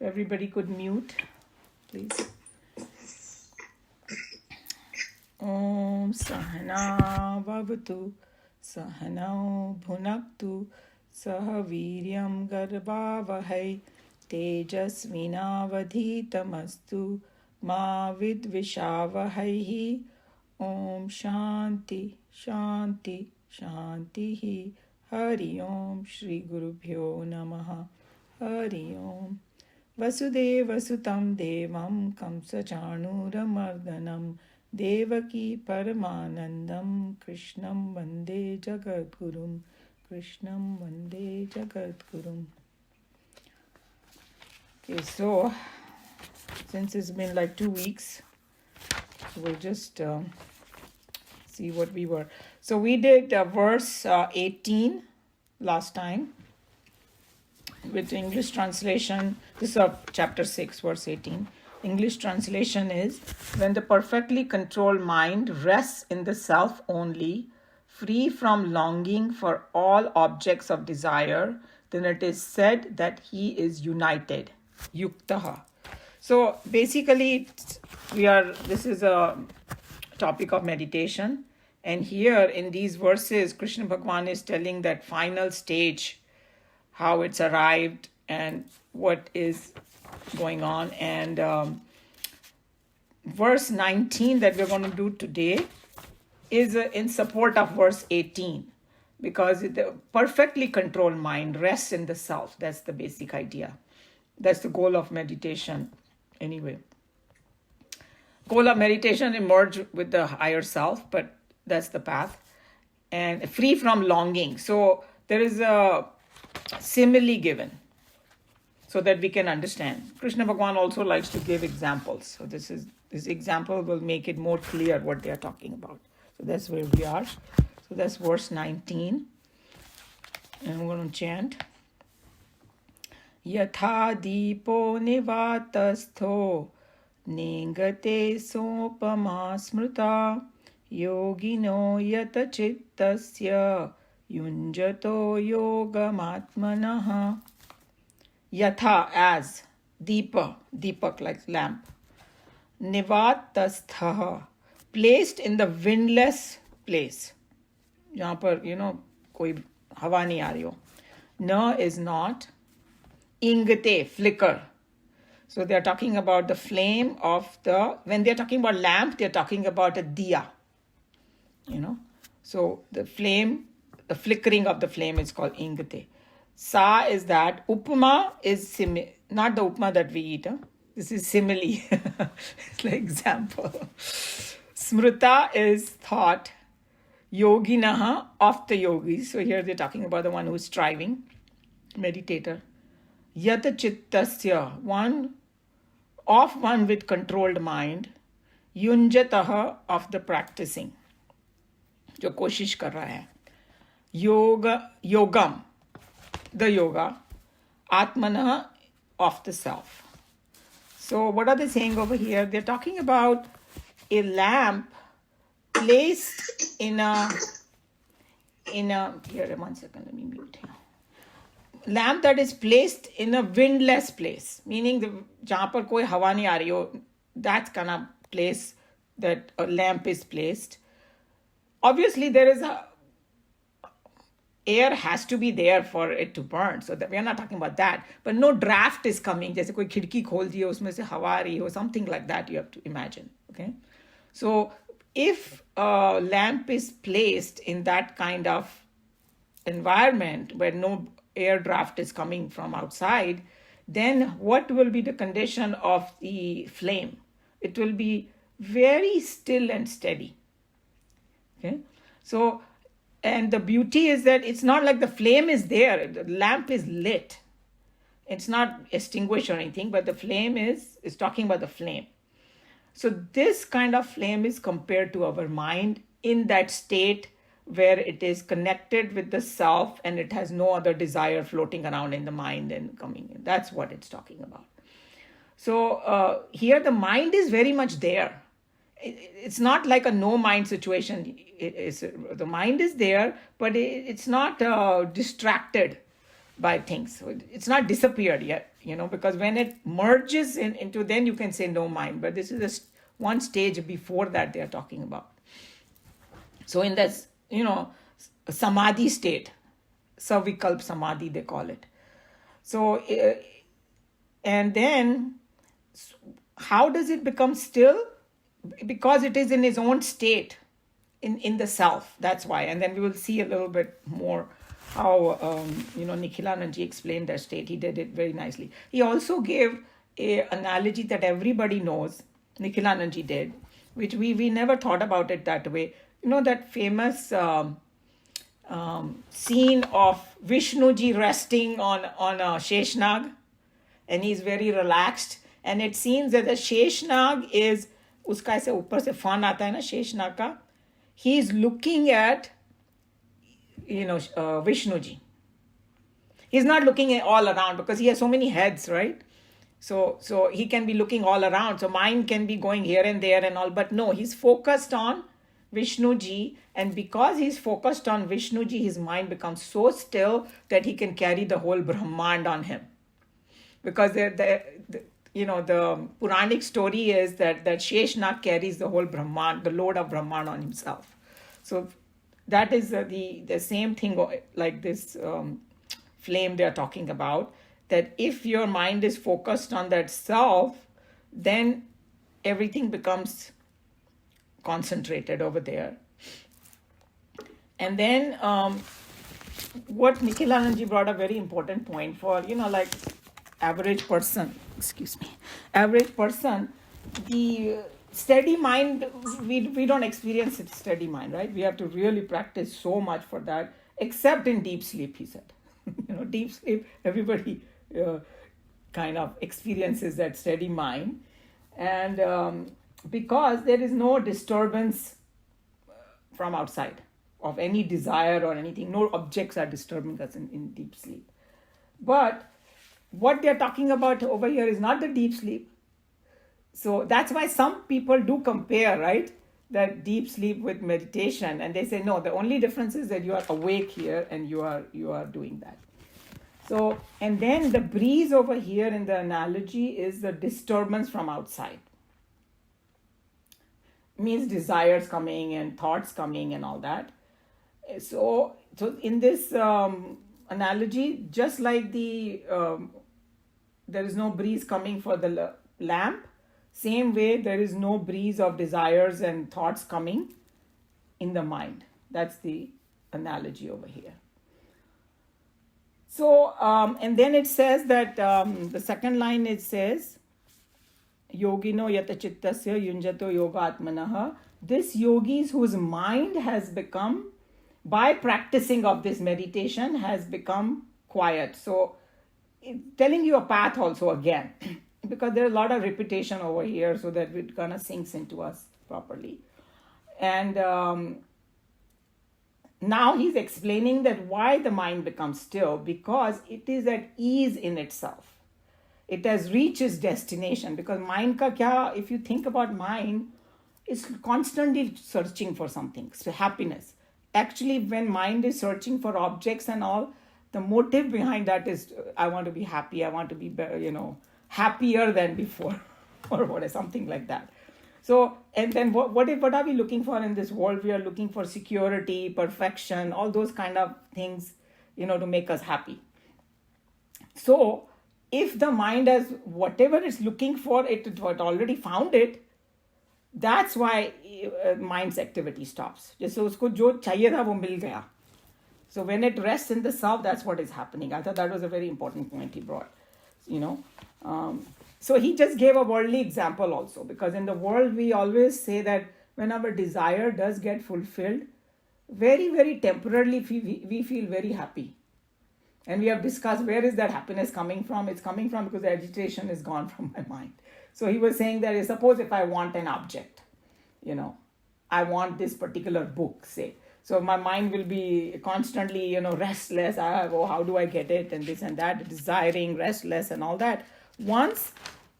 everybody could mute, please. Om Sahana Bhavatu Sahanau Bhunaktu Sahaviryam Garbhavahai Tejasvinavadhitamastu Ma Vidvishavahai. Om Shanti Shanti Shanti. Hari Om Shri Gurubhyo Namaha. Hari Om. Vasudeva Sutam Devam Kamsachanuramardanam Devaki Paramanandam Krishnam Vande Jagadgurum. Krishnam Vande Jagadgurum. Okay, so since it's been like 2 weeks, we'll just see what we were. So we did verse 18 last time with English translation. This is chapter 6, verse 18. English translation is, when the perfectly controlled mind rests in the self only, free from longing for all objects of desire, then it is said that he is united. Yuktaha. So basically, this is a topic of meditation. And here in these verses, Krishna Bhagavan is telling that final stage, how it's arrived and what is going on. And verse 19 that we're going to do today is in support of verse 18, because the perfectly controlled mind rests in the self. That's the basic idea. That's the goal of meditation anyway. Goal of meditation, emerge with the higher self, but that's the path. And free from longing. So there is a simile given so that we can understand. Krishna Bhagavan also likes to give examples. So this example will make it more clear what they are talking about. So that's where we are. So that's verse 19. And we're going to chant. Yatha dipo nivatastho ningate sopama smruta yogino yata chittasya yunjato yogamatmanaha. Yatha, as, deepak like lamp. Nivatastha, placed in the windless place. Jahan par, koi hawa nahi aa rahi ho. Na is not. Ingate, flicker. So they are talking about the flame of when they're talking about lamp, they're talking about a diya. So the flame, the flickering of the flame is called ingate. Sa is that. Upma is not the upma that we eat. This is simile. It's like example. Smruta is thought. Yoginaha, of the yogis. So here they're talking about the one who is striving, meditator. Yata chittasya, one with controlled mind. Yunjataha, of the practicing, जो कोशिश कर रहा है. Yogam, the yoga. Atmana, of the self. So what are they saying over here? They're talking about a lamp placed in a here, 1 second, let me mute here. Lamp that is placed in a windless place, meaning jahan par koi hawa nahi aa rahi ho, that's kind of place that a lamp is placed. Obviously, there is air has to be there for it to burn. So that we are not talking about that. But no draft is coming. Jaise koi khidki khol diya, usme se hawa aa rahi ho, something like that you have to imagine. Okay. So if a lamp is placed in that kind of environment where no air draft is coming from outside, then what will be the condition of the flame? It will be very still and steady. Okay. So, and the beauty is that it's not like the flame is there. The lamp is lit. It's not extinguished or anything, but the flame is talking about the flame. So this kind of flame is compared to our mind in that state where it is connected with the self and it has no other desire floating around in the mind and coming in. That's what it's talking about. So here the mind is very much there. It's not like a no mind situation. The mind is there, but it's not distracted by things. So it's not disappeared yet, because when it merges into, then you can say no mind. But this is one stage before that they are talking about. So in this, samadhi state, savikalp samadhi they call it. So, and then how does it become still? Because it is in its own state, in the self. That's why. And then we will see a little bit more how, Nikhilananji explained that state. He did it very nicely. He also gave a analogy that everybody knows, Nikhilananji did, which we never thought about it that way. That famous scene of Vishnuji resting on a Sheshnag, and he's very relaxed. And it seems that the Sheshnag is, uska aise upar se fan aata hai na Sheshnag ka, he is looking at, Vishnuji. He's not looking all around because he has so many heads, right? So he can be looking all around. So mind can be going here and there and all, but no, he's focused on Vishnuji, and because he's focused on Vishnuji, his mind becomes so still that he can carry the whole Brahmand on him. Because the Puranic story is that Sheshnag carries the whole Brahmand, the load of Brahmand on himself. So that is the same thing like this flame they are talking about, that if your mind is focused on that self, then everything becomes concentrated over there. And then what Nikhilananji brought a very important point for, like average person, the steady mind, we don't experience it steady mind, right? We have to really practice so much for that, except in deep sleep, he said. Deep sleep, everybody kind of experiences that steady mind. And because there is no disturbance from outside of any desire or anything, no objects are disturbing us in deep sleep. But what they're talking about over here is not the deep sleep. So that's why some people do compare, right, that deep sleep with meditation, and they say no, the only difference is that you are awake here and you are doing that. So, and then the breeze over here in the analogy is the disturbance from outside. Means desires coming and thoughts coming and all that. So in this analogy, just like there is no breeze coming for the lamp, same way there is no breeze of desires and thoughts coming in the mind. That's the analogy over here. So, and then it says that the second line, it says, Yogino yata chittasya yunjato yoga atmanaha. This yogis whose mind has become, by practicing of this meditation, has become quiet. So, telling you a path also again, because there's a lot of repetition over here so that it kind of sinks into us properly. And now he's explaining that why the mind becomes still, because it is at ease in itself. It has reached its destination, because mind ka kya, if you think about mind, it's constantly searching for something, so happiness. Actually, when mind is searching for objects and all, the motive behind that is, I want to be happy, I want to be, happier than before, or what, something like that. So, and then what are we looking for in this world? We are looking for security, perfection, all those kind of things, to make us happy. So, if the mind has whatever it's looking for, it already found it, that's why mind's activity stops. Just so usko jo chahiye tha wo mil gaya. So when it rests in the self, that's what is happening. I thought that was a very important point he brought. So he just gave a worldly example also, because in the world we always say that when our desire does get fulfilled, very, very temporarily we feel very happy. And we have discussed where is that happiness coming from. It's coming from because the agitation is gone from my mind. So he was saying that suppose if I want an object, I want this particular book, say. So my mind will be constantly, restless. How do I get it? And this and that, desiring, restless and all that. Once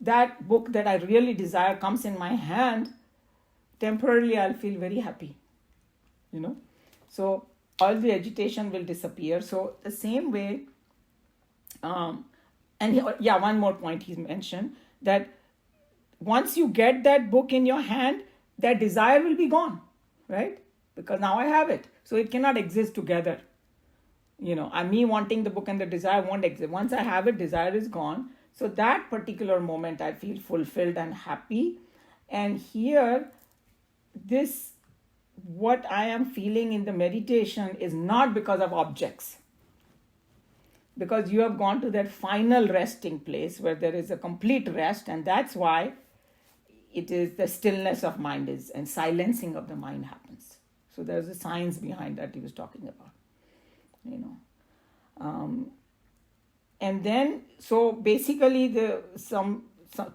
that book that I really desire comes in my hand, temporarily I'll feel very happy, So all the agitation will disappear. So the same way, And yeah, one more point he mentioned, that once you get that book in your hand, that desire will be gone, right? Because now I have it. So it cannot exist together. Me wanting the book and the desire won't exist. Once I have it, desire is gone. So that particular moment, I feel fulfilled and happy. And here, what I am feeling in the meditation is not because of objects. Because you have gone to that final resting place where there is a complete rest, and that's why it is the stillness of mind is and silencing of the mind happens. So there's a science behind that he was talking about. And then, so basically, to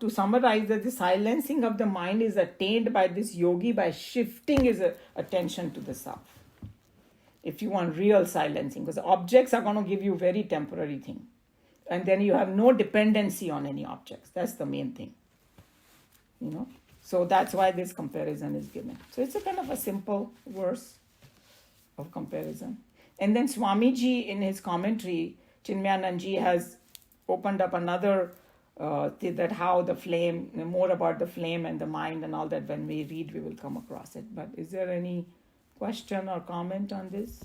summarize, that the silencing of the mind is attained by this yogi by shifting his attention to the self. If you want real silencing, because objects are going to give you very temporary thing, and then you have no dependency on any objects. That's the main thing. So that's why this comparison is given. So it's a kind of a simple verse of comparison. And then Swamiji, in his commentary, Chinmayananji has opened up another that how the flame, more about the flame and the mind and all that. When we read, we will come across it. But is there any question or comment on this?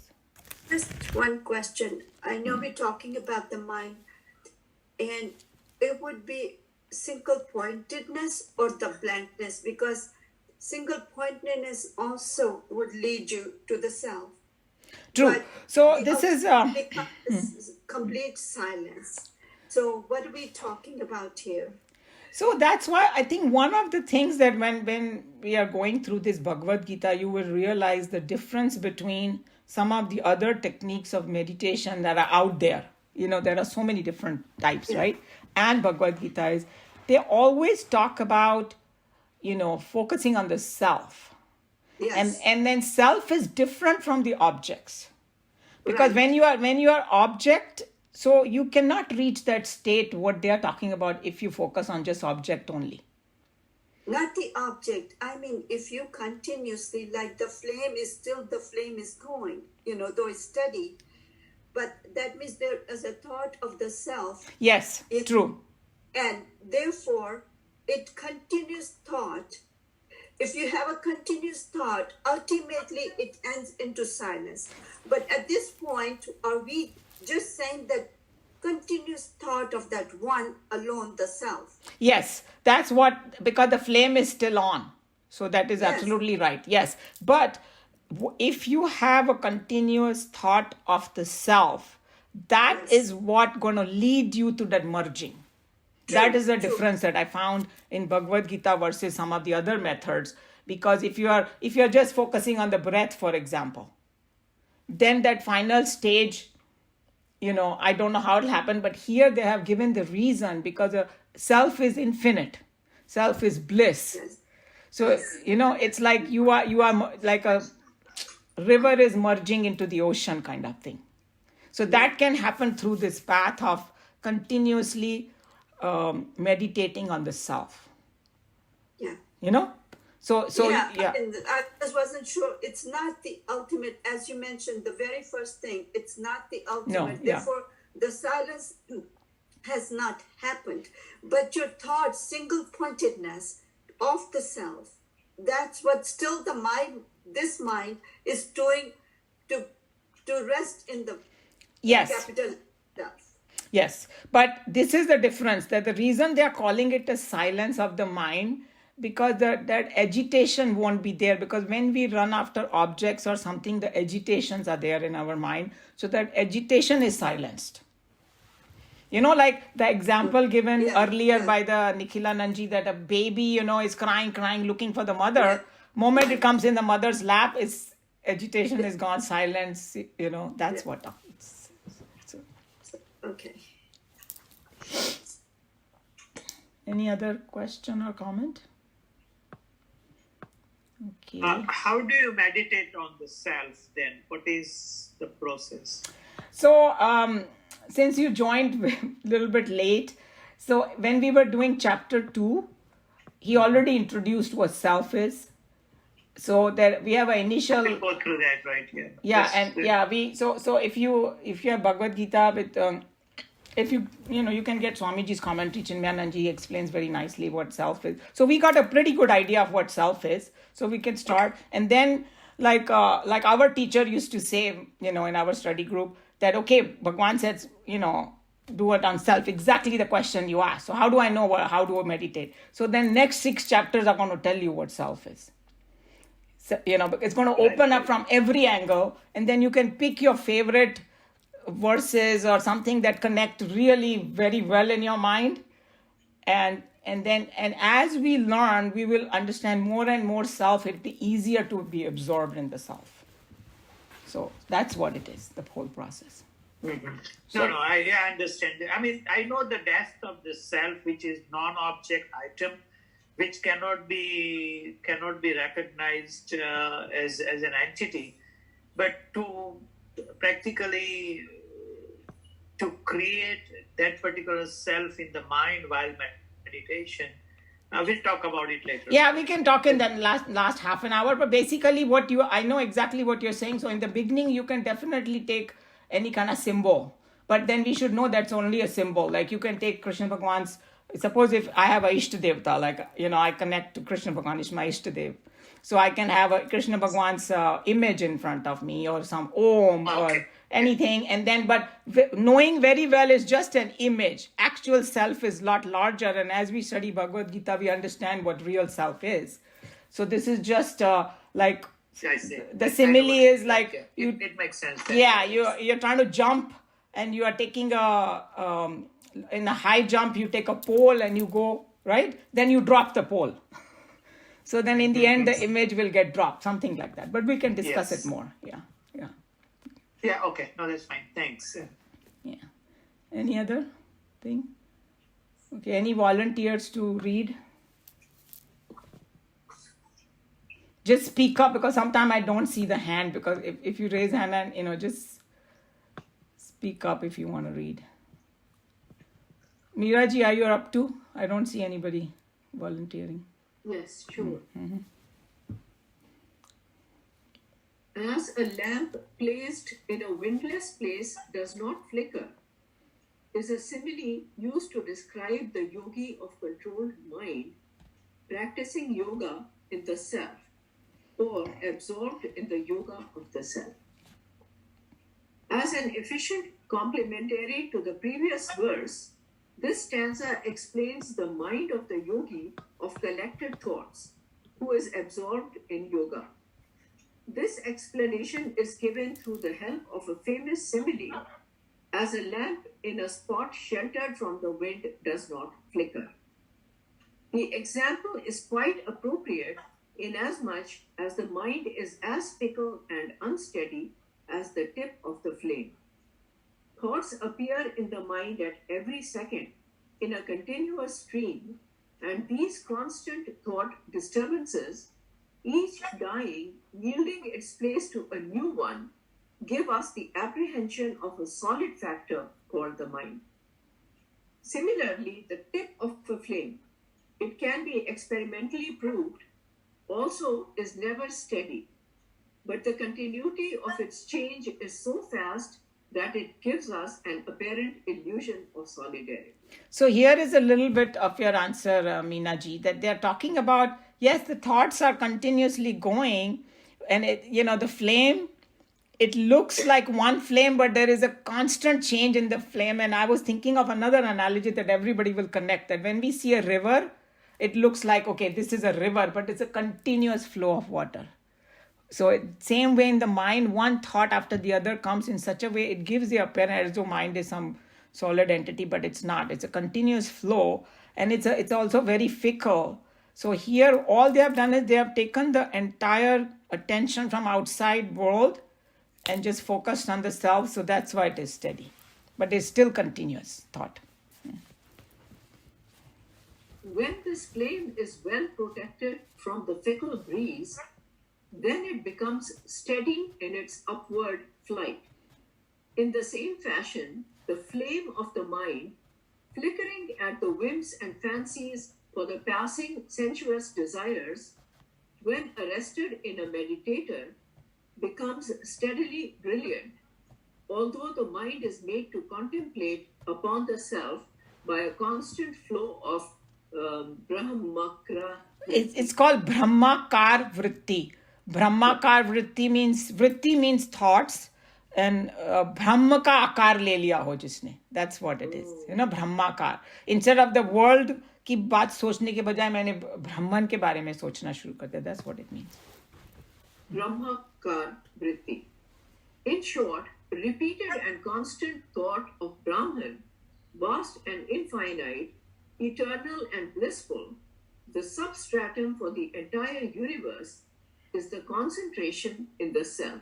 Just one question. I know we're talking about the mind, and it would be single pointedness or the blankness, because single pointedness also would lead you to the self. True. But so this is complete silence. So what are we talking about here? So that's why I think one of the things that when we are going through this Bhagavad Gita, you will realize the difference between some of the other techniques of meditation that are out there. There are so many different types, right? And Bhagavad Gita is, they always talk about, focusing on the self. Yes. And then self is different from the objects. Because when you are object, so you cannot reach that state, what they are talking about, if you focus on just object only. Not the object. I mean, if you continuously, like the flame is going, though it's steady. But that means there is a thought of the self. Yes, true. And therefore, it continues thought. If you have a continuous thought, ultimately it ends into silence. But at this point, are we just saying that continuous thought of that one alone, the self? Yes, that's what, because the flame is still on. So that is absolutely right. Yes. But if you have a continuous thought of the self, that is what going to lead you to that merging. That is the difference that I found in Bhagavad Gita versus some of the other methods. Because if you are just focusing on the breath, for example, then that final stage, I don't know how it'll happen, but here they have given the reason, because self is infinite. Self is bliss. Yes. So, it's like you are like a river is merging into the ocean kind of thing. So that can happen through this path of continuously meditating on the self. Yeah. So yeah. And I just wasn't sure. It's not the ultimate, as you mentioned, the very first thing. It's not the ultimate. No, Therefore, the silence has not happened. But your thought, single pointedness of the self, that's what still the mind, this mind, is doing to rest in the capital self. Yes, but this is the difference, that the reason they are calling it a silence of the mind, because that agitation won't be there, because when we run after objects or something, the agitations are there in our mind. So that agitation is silenced. Like the example given earlier by the Nikhilananji, that a baby, is crying, looking for the mother. Yeah. Moment it comes in the mother's lap, its agitation is gone, silence, that's what it's. Okay. Any other question or comment? Okay. How do you meditate on the self then? What is the process? So, since you joined a little bit late, so when we were doing chapter 2, he already introduced what self is. So that we have an initial. We'll go through that right here. Yeah, so if you have Bhagavad Gita with if you can get Swamiji's commentary, Chinmayananji explains very nicely what self is. So we got a pretty good idea of what self is. So we can start, and then like our teacher used to say, in our study group that okay, Bhagwan says, do it on self. Exactly the question you asked. So how do I know how to meditate? So then next 6 chapters are going to tell you what self is. So, it's going to open up from every angle, and then you can pick your favorite verses or something that connect really very well in your mind, and as we learn, we will understand more and more self. It'll be easier to be absorbed in the self. So that's what it is, the whole process. Mm-hmm. No, I understand. I mean, I know the depth of the self, which is non-object item, which cannot be recognized as an entity, but to practically to create that particular self in the mind while meditation. We'll talk about it later. Yeah, we can talk in the last half an hour. But basically, I know exactly what you're saying. So in the beginning, you can definitely take any kind of symbol, but then we should know that's only a symbol. Like you can take Krishna Bhagwan's. Suppose if I have a Ishta Devta, like I connect to Krishna Bhagwan, is my Ishta Dev. So I can have a Krishna Bhagwan's image in front of me, or some Om, or anything, and then but knowing very well is just an image. Actual self is a lot larger, and as we study Bhagavad Gita, we understand what real self is. So this is just like the simile is like it makes sense. Yeah, you're trying to jump, and you are taking in a high jump, you take a pole and you go right, then you drop the pole. So then in the end, the image will get dropped, something like that. But we can discuss it more. Yeah, okay. No, that's fine. Thanks. Yeah. Any other thing? Okay, any volunteers to read? Just speak up, because sometimes I don't see the hand, because if you raise hand and, just speak up if you want to read. Meeraji, are you up to? I don't see anybody volunteering. Yes, sure. Mm-hmm. As a lamp placed in a windless place does not flicker, is a simile used to describe the yogi of controlled mind practicing yoga in the self, or absorbed in the yoga of the self. As an efficient complementary to the previous verse, this stanza explains the mind of the yogi of collected thoughts, who is absorbed in yoga. This explanation is given through the help of a famous simile, as a lamp in a spot sheltered from the wind does not flicker. The example is quite appropriate inasmuch as the mind is as fickle and unsteady as the tip of the flame. Thoughts appear in the mind at every second in a continuous stream, and these constant thought disturbances, each dying, yielding its place to a new one, give us the apprehension of a solid factor called the mind. Similarly, the tip of a flame, it can be experimentally proved, also is never steady, but the continuity of its change is so fast that it gives us an apparent illusion of solidarity. So here is a little bit of your answer, Meenaji, that they're talking about, yes, the thoughts are continuously going, and the flame, it looks like one flame, but there is a constant change in the flame. And I was thinking of another analogy that everybody will connect, that when we see a river, it looks like, okay, this is a river, but it's a continuous flow of water. So same way in the mind, one thought after the other comes in such a way, it gives the appearance as though mind is some solid entity, but it's not. It's a continuous flow, and it's also very fickle. So here, all they have done is they have taken the entire attention from outside world and just focused on the self. So that's why it is steady, but it's still continuous thought. When this flame is well protected from the fickle breeze, then it becomes steady in its upward flight. In the same fashion, the flame of the mind, flickering at the whims and fancies for the passing sensuous desires, when arrested in a meditator, becomes steadily brilliant, although the mind is made to contemplate upon the self by a constant flow of Brahmakra. It's called Brahmakar Vritti. Brahmakar Vritti means thoughts, and Brahma ka akar le liya ho jisne. That's what it is. Brahmakar. Instead of the world की बात सोचने के बजाय मैंने ब्रह्मन के बारे में सोचना शुरू कर दिया. That's what it means. Brahmakar Vritti. In short, repeated and constant thought of Brahman, vast and infinite, eternal and blissful, the substratum for the entire universe, is the concentration in the self.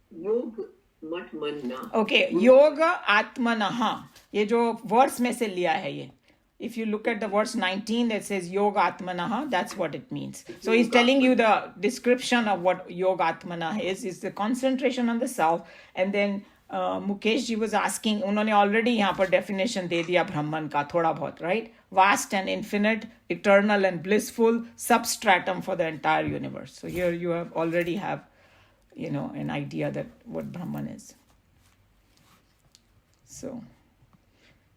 Yoga Matmanna. Okay, Yoga Atmanaha. ये जो verse में से लिया है ये. If you look at the verse 19 that says Yoga Atmanaha, that's what it means. So he's telling you the description of what Yoga Atmanaha is the concentration on the self. And then Mukesh ji was asking, उन्होंने already यहाँ पर definition दे दिया ब्रह्मन का थोड़ा बहुत, right? Vast and infinite, eternal and blissful, substratum for the entire universe. So here you already have, an idea that what Brahman is. So,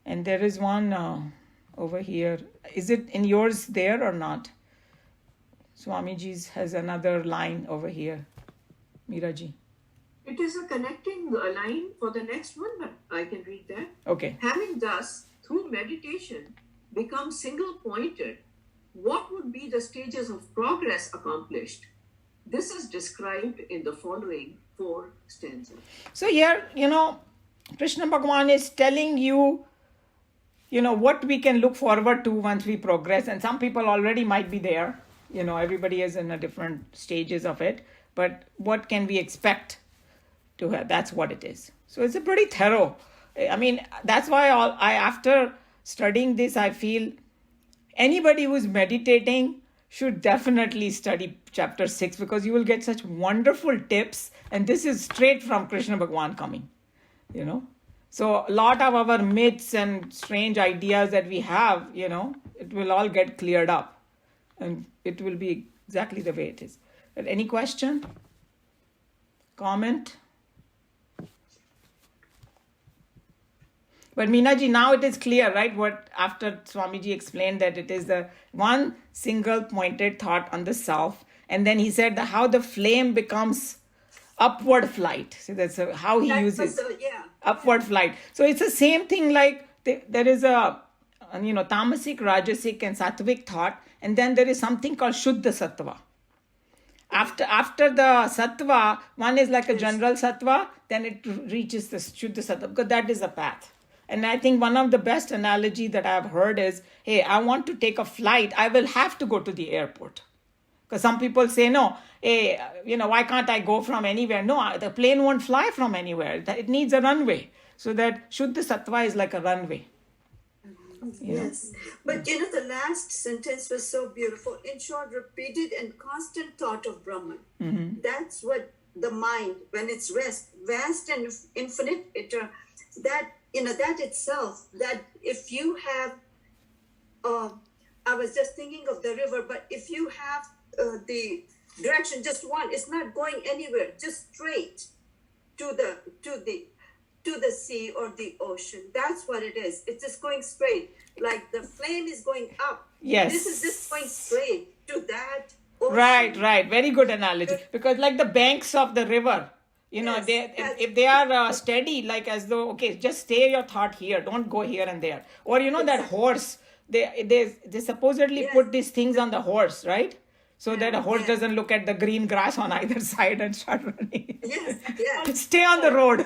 and there is one over here. Is it in yours there or not? Swamiji's has another line over here. Miraji. It is a connecting line for the next one, but I can read that. Okay. Having thus, through meditation, become single-pointed, what would be the stages of progress accomplished? This is described in the following 4 stanzas. So here, Krishna Bhagavan is telling you, what we can look forward to once we progress. And some people already might be there. Everybody is in a different stages of it. But what can we expect to have? That's what it is. So it's a pretty thorough. I mean, that's why after studying this, I feel anybody who's meditating should definitely study chapter 6, because you will get such wonderful tips. And this is straight from Krishna Bhagavan coming, So a lot of our myths and strange ideas that we have, it will all get cleared up. And it will be exactly the way it is. But any question? Comment? But Meenaji, now it is clear, right? What after Swamiji explained that it is the one single pointed thought on the self. And then he said how the flame becomes upward flight. So that's how he uses upward flight. So it's the same thing like there is a tamasic, rajasic and sattvic thought. And then there is something called Shuddha Sattva. After the Sattva, one is like a general Sattva, then it reaches the Shuddha Sattva, because that is a path. And I think one of the best analogy that I've heard is, hey, I want to take a flight, I will have to go to the airport. Because some people say, no, hey, why can't I go from anywhere? No, the plane won't fly from anywhere. It needs a runway. So that Shuddha Sattva is like a runway. Yes. But the last sentence was so beautiful. In short, repeated and constant thought of Brahman. Mm-hmm. That's what the mind, when it's vast and infinite, that itself, that if you have, I was just thinking of the river, but if you have the direction just one, it's not going anywhere, just straight to the sea or the ocean. That's what it is. It's just going straight. Like the flame is going up. Yes. This is just going straight to that ocean. Right. Very good analogy. Because like the banks of the river, if they are steady, like as though, okay, just stay your thought here. Don't go here and there. Or that horse, they supposedly put these things on the horse, right? So that a horse doesn't look at the green grass on either side and start running. Yes. Stay on the road.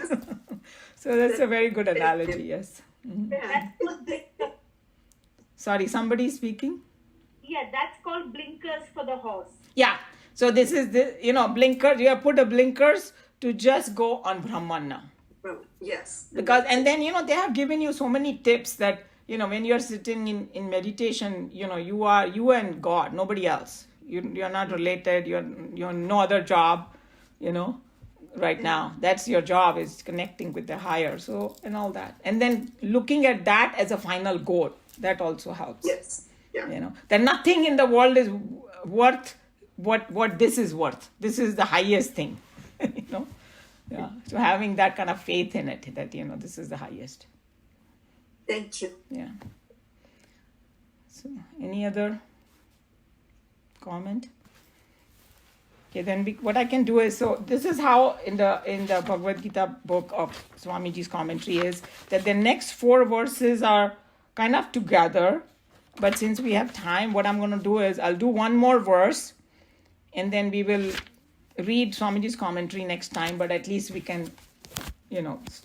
So that's a very good analogy, yes. Mm-hmm. Yeah. Sorry, somebody speaking? Yeah, that's called blinkers for the horse. Yeah. So this is blinkers. You have put a blinkers to just go on Brahman now. Yes. Because, and then, they have given you so many tips that, when you're sitting in meditation, you are you and God, nobody else. You're not related. You're no other job, right now. That's your job, is connecting with the higher. So, and all that. And then looking at that as a final goal, that also helps. Yes. Yeah. That nothing in the world is worth what this is worth. This is the highest thing, Yeah. So having that kind of faith in it, that, this is the highest. Thank you. Yeah. So, any other comment? Okay, then what I can do is, so this is how in the Bhagavad Gita book of Swamiji's commentary is that the next 4 verses are kind of together, but since we have time, what I'm going to do is I'll do one more verse, and then we will read Swamiji's commentary next time. But at least we can,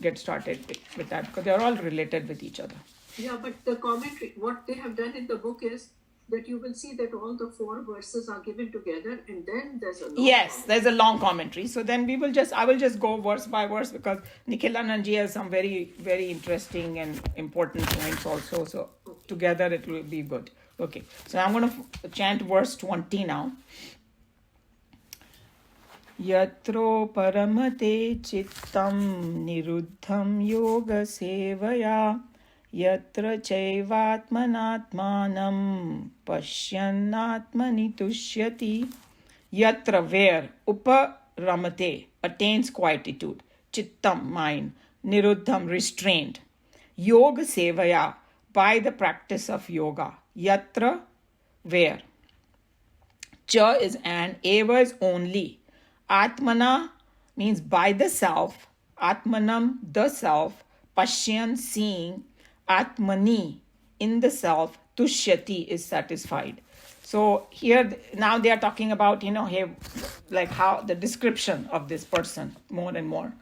get started with that because they're all related with each other. Yeah, but the commentary, what they have done in the book is that you will see that all the 4 verses are given together, and then there's a long Yes, there's a long commentary. So then I will just go verse by verse because Nikhilananji has some very, very interesting and important points also. So together it will be good. Okay, so I'm going to chant verse 20 now. Yatro paramate chittam niruddham yoga sevaya yatra chaivatmanatmanam pashyannatmani tushyati. Yatra, where, uparamate, attains quietude, chittam, mind, niruddham, restrained, yoga sevaya, by the practice of yoga. Yatra, where, cha is and, eva is only, atmana means by the self, atmanam, the self, pashyan, seeing, atmani, in the self, tushyati, is satisfied. So here now they are talking about, like how the description of this person more and more.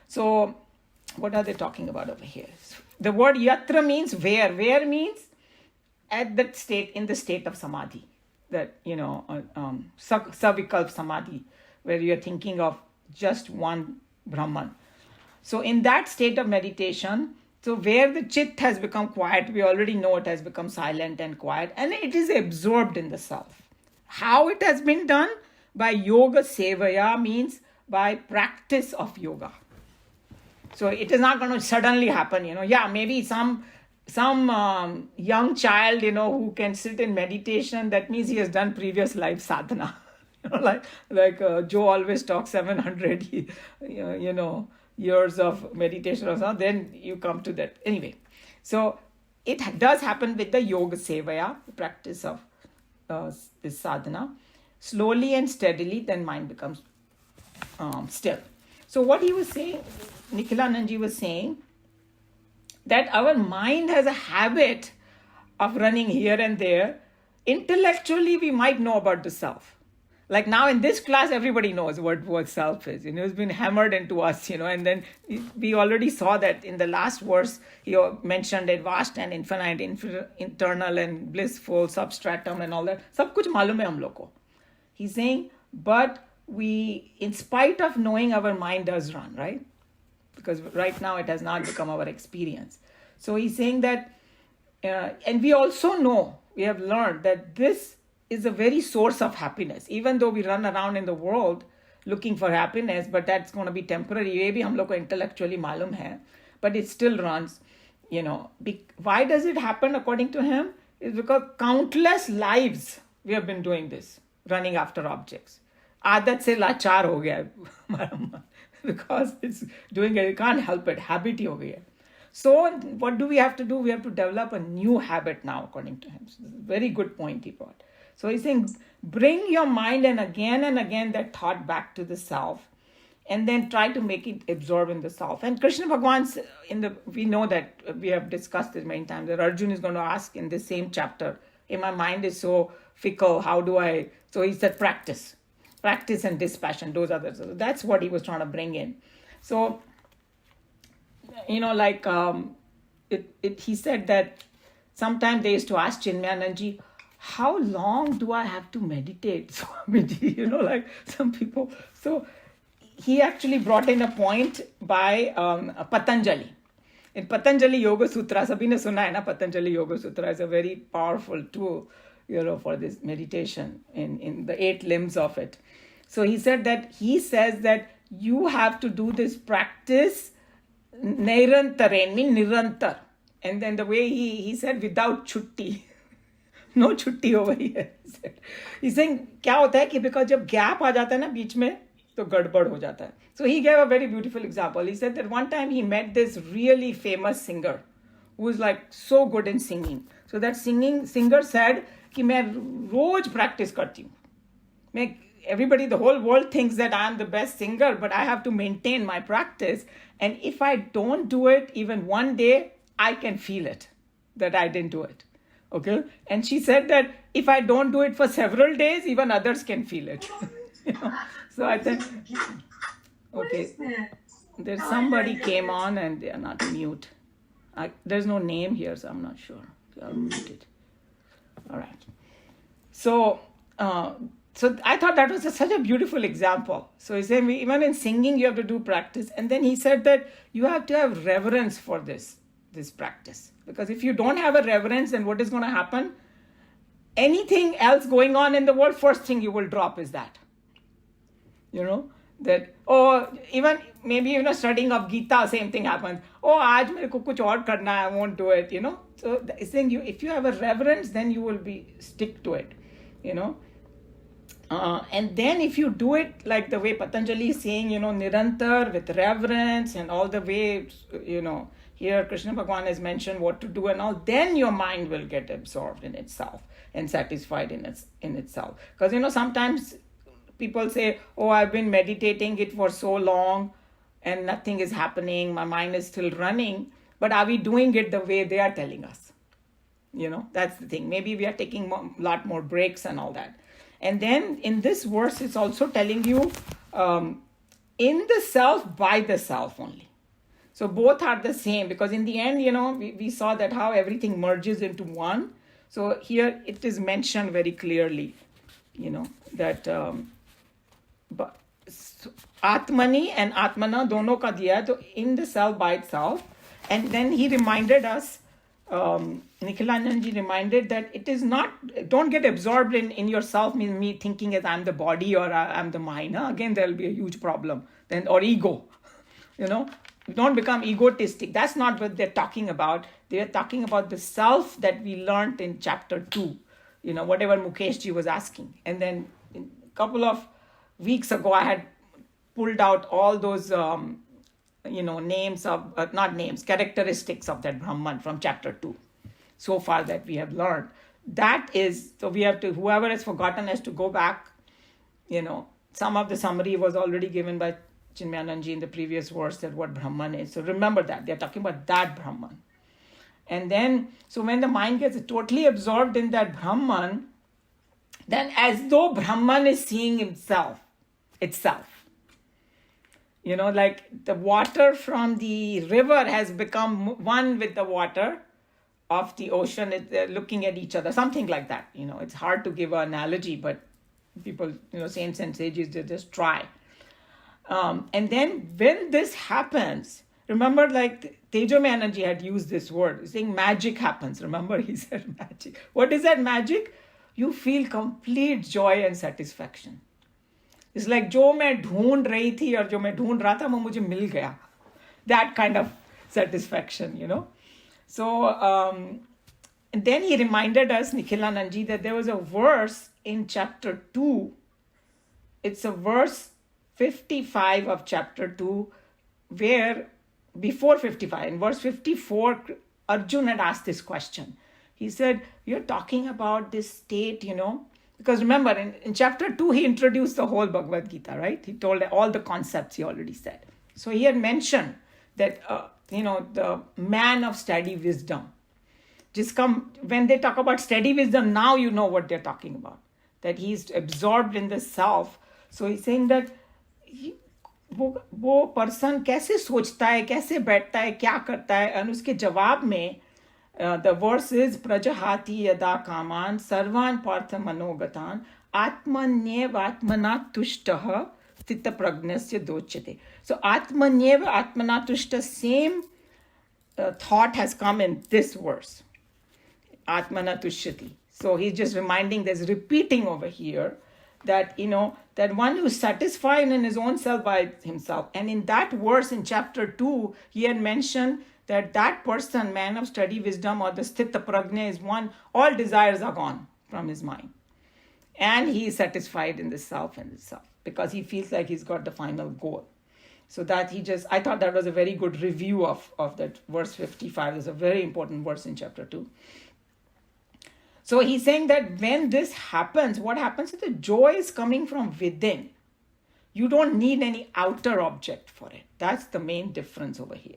So what are they talking about over here? The word yatra means where. Where means at that state, in the state of samadhi, that, savikalp samadhi, where you're thinking of just one Brahman. So in that state of meditation, so where the chit has become quiet, we already know it has become silent and quiet, and it is absorbed in the self. How it has been done? By yoga sevaya, means by practice of yoga. So it is not going to suddenly happen, Yeah, maybe some young child, who can sit in meditation, that means he has done previous life sadhana. like Joe always talks 700, years of meditation or something, then you come to that. Anyway, so it does happen with the yoga sevaya, the practice of this sadhana. Slowly and steadily, then mind becomes still. So what he was saying, Nikhilananji was saying, that our mind has a habit of running here and there. Intellectually, we might know about the self. Like now in this class, everybody knows what self is. It's been hammered into us, and then we already saw that in the last verse, he mentioned it, vast and infinite, internal and blissful, substratum and all that. Sab kuch malum hai hum log ko. He's saying, but we, in spite of knowing, our mind does run, right? Because right now it has not become our experience. So he's saying that, and we also know, we have learned that this is a very source of happiness. Even though we run around in the world looking for happiness, but that's going to be temporary. Maybe hum log ko intellectually malum hai, but it still runs. Why does it happen according to him? It's because countless lives we have been doing this, running after objects. Aadat se lachar ho gaya because it's doing it. You can't help it. Habit hi ho gaya. So what do we have to do? We have to develop a new habit now, according to him. So this is a very good point he brought. So he's saying, bring your mind and again that thought back to the self, and then try to make it absorb in the self. And Krishna Bhagavan, we know that we have discussed this many times, that Arjuna is going to ask in the same chapter, hey, my mind is so fickle, how do I? So he said practice and dispassion, those are so that's what he was trying to bring in. So, he said that sometimes they used to ask Chinmayananji, how long do I have to meditate, Swamiji? Some people. So he actually brought in a point by Patanjali. In Patanjali Yoga Sutra, sabhi ne suna hai na, Patanjali Yoga Sutra is a very powerful tool, for this meditation in the 8 limbs of it. So he says that you have to do this practice nirantaren, mean nirantar. And then the way he said, without chutti. No छुट्टी over here. He's saying क्या होता है कि because जब gap आ जाता है ना बीच में तो गड़बड़ हो जाता है. So he gave a very beautiful example. He said that one time he met this really famous singer who is like so good in singing. So that singer said कि मैं रोज practice करती हूँ. Everybody, the whole world thinks that I am the best singer, but I have to maintain my practice. And if I don't do it even one day, I can feel it that I didn't do it. Okay? And she said that if I don't do it for several days, even others can feel it. You know? So I think, okay, there's somebody came on and they are not mute. There's no name here, so I'm not sure. I'll mute it. All right. So I thought that was such a beautiful example. So he said, even in singing, you have to do practice. And then he said that you have to have reverence for this practice. Because if you don't have a reverence, then what is going to happen? Anything else going on in the world, first thing you will drop is that. You know, that, or even maybe, studying of Geeta, same thing happens. Oh, aaj mere ko kuch aur karna hai, I won't do it, So the thing, if you have a reverence, then you will stick to it, And then if you do it like the way Patanjali is saying, Nirantar with reverence and all the way, here Krishna Bhagavan has mentioned what to do and all, then your mind will get absorbed in itself and satisfied in itself. Because, sometimes people say, oh, I've been meditating it for so long and nothing is happening, my mind is still running, but are we doing it the way they are telling us? That's the thing. Maybe we are taking a lot more breaks and all that. And then in this verse, it's also telling you in the self, by the self only. So both are the same, because in the end, we saw that how everything merges into one. So here it is mentioned very clearly, that Atmani and Atmana dono ka diya, so in the self by itself. And then he reminded us, Nikhilananji reminded that it is not, don't get absorbed in yourself, means me thinking as I'm the body or I'm the mind. Again, there will be a huge problem then, or ego, Don't become egotistic. That's not what they're talking about. They're talking about the self that we learned in chapter 2, whatever Mukeshji was asking. And then a couple of weeks ago, I had pulled out all those, names of, not names, characteristics of that Brahman from chapter 2. So far that we have learned. That is, so we have to, whoever has forgotten has to go back, some of the summary was already given by Chinmayananji in the previous verse that what Brahman is. So remember that. They're talking about that Brahman. And then, so when the mind gets totally absorbed in that Brahman, then as though Brahman is seeing itself. Like the water from the river has become one with the water of the ocean. They're looking at each other, something like that. It's hard to give an analogy, but people, saints and sages, they just try. And then when this happens, remember, like Tejomayananji had used this word, saying magic happens. Remember, he said magic. What is that magic? You feel complete joy and satisfaction. It's like जो मैं ढूंढ रही थी और जो मैं ढूंढ रहा था वो मुझे मिल गया. That kind of satisfaction, So, and then he reminded us, Nikhilananji, that there was a verse in chapter 2. It's a verse 55 of chapter 2, where before 55, in verse 54, Arjun had asked this question. He said, you're talking about this state, because remember, in chapter 2, he introduced the whole Bhagavad Gita, right? He told all the concepts he already said. So he had mentioned that, the man of steady wisdom. When they talk about steady wisdom, now you know what they're talking about. That he's absorbed in the self. So he's saying that वो person कैसे सोचता है, कैसे बैठता है, क्या करता है, और उसके जवाब में the verse is प्रजहाति यदा कामान सर्वान पार्थ मनोगतान आत्मन्येव आत्मना तुष्टः स्थित प्रज्ञस्य दोच्यते. So आत्मन्येव आत्मना तुष्ट, same thought has come in this verse. Atmana tushyati. So he's just reminding, there's repeating over here that, that one who is satisfied in his own self by himself. And in that verse in chapter 2, he had mentioned that person, man of steady wisdom, or the sthita prajna, is one, all desires are gone from his mind. And he is satisfied in the self and itself because he feels like he's got the final goal. So that I thought that was a very good review of that verse 55. There's a very important verse in chapter 2. So he's saying that when this happens, what happens is the joy is coming from within. You don't need any outer object for it. That's the main difference over here,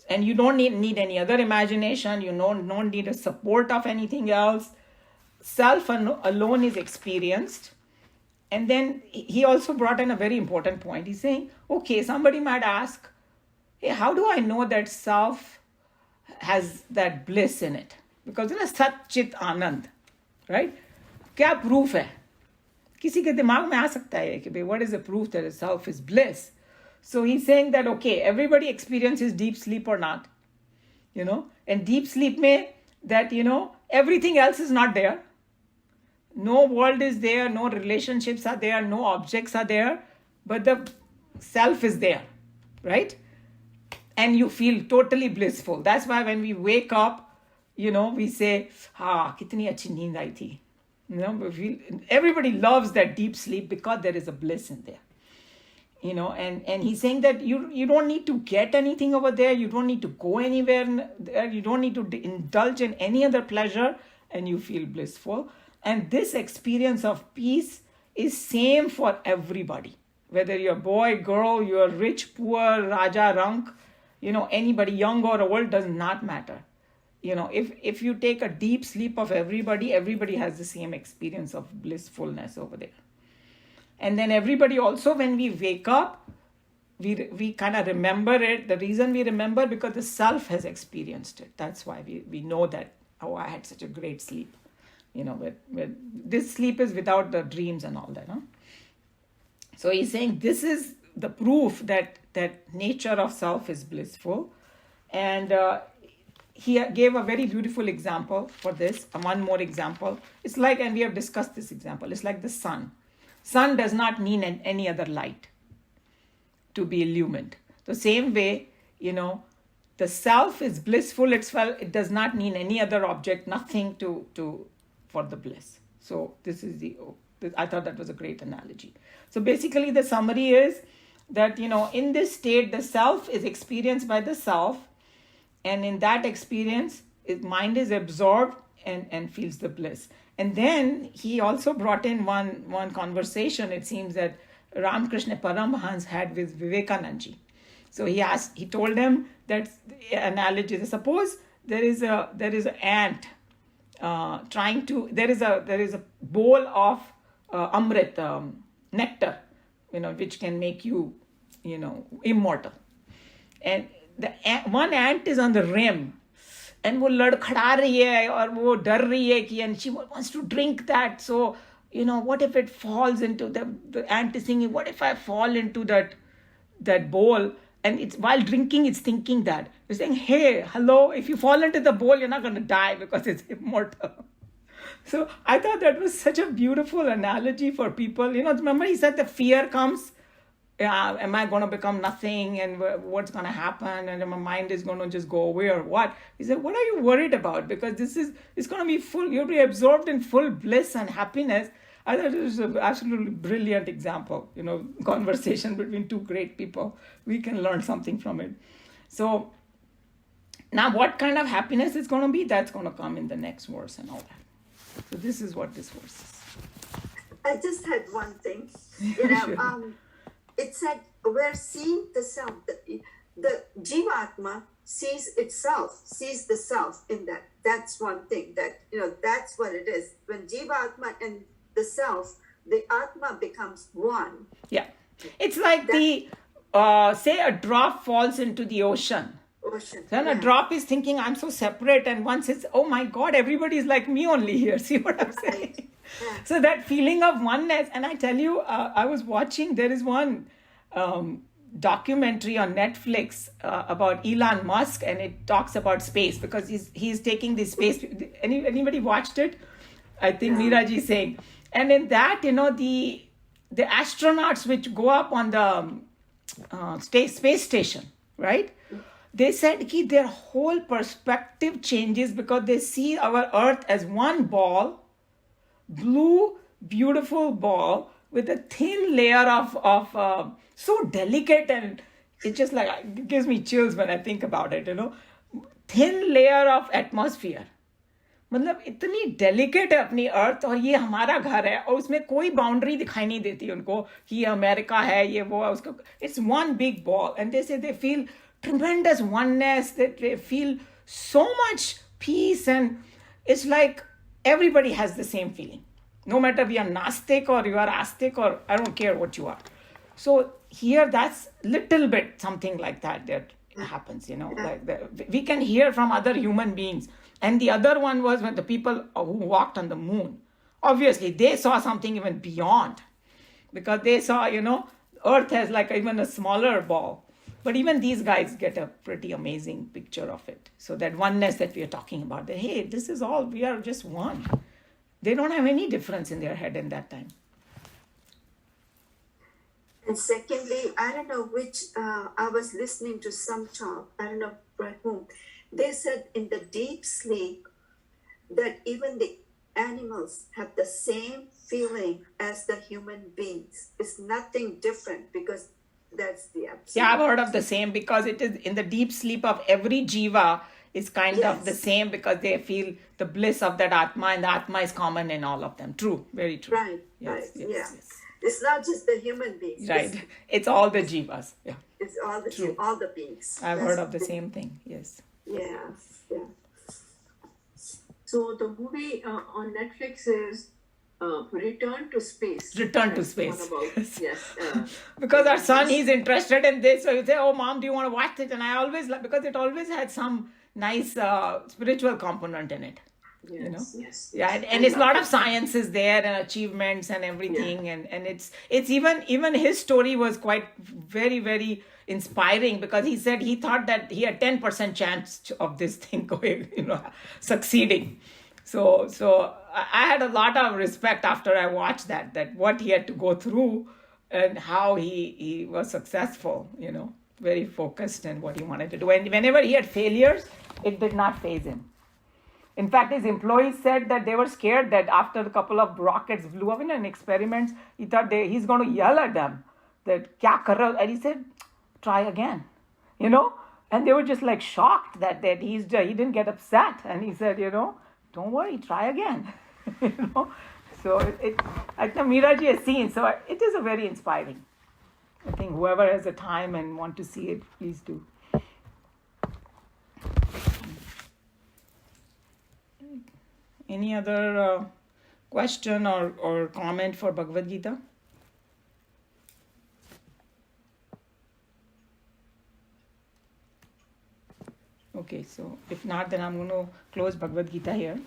And you don't need any other imagination. You don't need a support of anything else. Self alone is experienced. And then he also brought in a very important point. He's saying, okay, somebody might ask, hey, how do I know that self has that bliss in it? Because Sat Chit Anand, right? क्या proof है? किसी के दिमाग में आ सकता है कि what is the proof that self is bliss? So he's saying that, okay, everybody experiences deep sleep or not, and deep sleep may that, everything else is not there. No world is there, no relationships are there, no objects are there, but the self is there, right? And you feel totally blissful. That's why when we wake up, we say, kitni achhi neend aayi thi. Everybody loves that deep sleep because there is a bliss in there. And he's saying that you don't need to get anything over there. You don't need to go anywhere there. You don't need to indulge in any other pleasure, and you feel blissful. And this experience of peace is same for everybody. Whether you're boy, girl, you're rich, poor, Raja, Rank, anybody young or old, does not matter. If you take a deep sleep of everybody has the same experience of blissfulness over there. And then everybody also, when we wake up, we kind of remember it. The reason we remember, because the self has experienced it. That's why we know that, I had such a great sleep. Where this sleep is without the dreams and all that. Huh? So he's saying this is the proof that nature of self is blissful. And he gave a very beautiful example for this. One more example. It's like, and we have discussed this example, it's like the sun. Sun does not need any other light to be illumined. The same way, the self is blissful itself. It does not need any other object, nothing for the bliss. So this is I thought that was a great analogy. So basically the summary is that, in this state, the self is experienced by the self. And in that experience, mind is absorbed and feels the bliss. And then he also brought in one conversation, it seems, that Ramakrishna Paramahans had with Vivekananda. So he told him that analogy. Suppose there is an ant there is a bowl of amrit, nectar, which can make you, immortal. And one ant is on the rim, and वो लड़खड़ा रही है और वो डर रही है कि, and she wants to drink that. So, what if it falls into the ant is thinking, what if I fall into that bowl? And it's while drinking, it's thinking that. It's saying, hey, hello, if you fall into the bowl, you're not going to die because it's immortal. So I thought that was such a beautiful analogy for people. Remember he said the fear comes, am I going to become nothing, and what's going to happen, and my mind is going to just go away or what? He said, what are you worried about? Because it's going to be full, you'll be absorbed in full bliss and happiness. I thought it was an absolutely brilliant example, conversation between two great people. We can learn something from it. So now what kind of happiness is going to be, that's going to come in the next verse and all that. So this is what this verse is. I just had one thing. Sure. It said, we're seeing the self. The Jivatma sees itself, sees the self in that. That's one thing that, that's what it is. When Jivatma and the self, the Atma becomes one. Yeah. It's like say a drop falls into the ocean. Then a drop is thinking, I'm so separate. And once it's, oh my God, everybody is like me only here. See what I'm saying? Yeah. So that feeling of oneness. And I tell you, I was watching, there is one documentary on Netflix about Elon Musk, and it talks about space, because he's taking this space. Anybody watched it? I think Meeraji is saying. And in that, the astronauts which go up on the space station, right? They said that their whole perspective changes because they see our Earth as one ball, blue, beautiful ball with a thin layer of so delicate, and it just like it gives me chills when I think about it, thin layer of atmosphere. मतलब इतनी delicate है अपनी अर्थ, और ये हमारा घर है, और उसमें कोई बाउंड्री दिखाई नहीं देती उनको कि ये अमेरिका है, ये वो है, उसका it's one big ball, and they say they feel tremendous oneness, that they feel so much peace, and it's like everybody has the same feeling, no matter we are Nastic or you are Astic, or I don't care what you are. So here that's little bit something like that happens, like we can hear from other human beings. And the other one was when the people who walked on the moon, obviously they saw something even beyond, because they saw, Earth has like even a smaller ball. But even these guys get a pretty amazing picture of it. So that oneness that we are talking about, that, hey, this is all, we are just one. They don't have any difference in their head in that time. And secondly, I don't know which, I was listening to some talk, I don't know by whom. They said in the deep sleep that even the animals have the same feeling as the human beings. It's nothing different, because that's the absolute. Yeah, I've heard of the same, because it is in the deep sleep of every jiva is kind of the same, because they feel the bliss of that Atma, and the Atma is common in all of them. True, very true. Right, yes, right, yes. It's not just the human beings. Right, it's all the jivas. Yeah, it's all the beings. I've heard of the same thing. Yes. Yeah. So the movie on Netflix is Return to Space. Return to Space. Yes. Because our son, he's interested in this, so he say, "Oh, Mom, do you want to watch it?" And I always like, because it always had some nice spiritual component in it. Yes. Yeah, and it's a lot of sciences there, and achievements and everything, and it's even his story was quite very, very inspiring, because he said he thought that he had 10% chance of this thing going, succeeding. So I had a lot of respect after I watched that what he had to go through, and how he was successful, very focused in what he wanted to do. And whenever he had failures, it did not faze him. In fact, his employees said that they were scared that after a couple of rockets flew up in experiments, he thought he's going to yell at them that kya kar rahe ho? And he said, try again, and they were just like shocked that he didn't get upset, and he said, don't worry, try again. So I think Meeraji has seen, so it is a very inspiring. I think whoever has the time and want to see it, please do. Any other question or comment for Bhagavad Gita? Okay, so if not, then I'm going to close Bhagavad Gita here.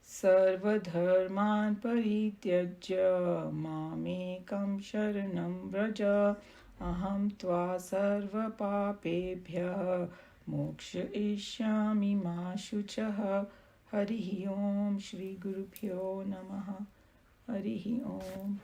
Sarvadharman parityajya mamekam sharanam vraja aham tva sarva papebhya moksha ishyami ma shuchaha. Harihi Om Shri Gurubhyo Namaha. Harihi Om.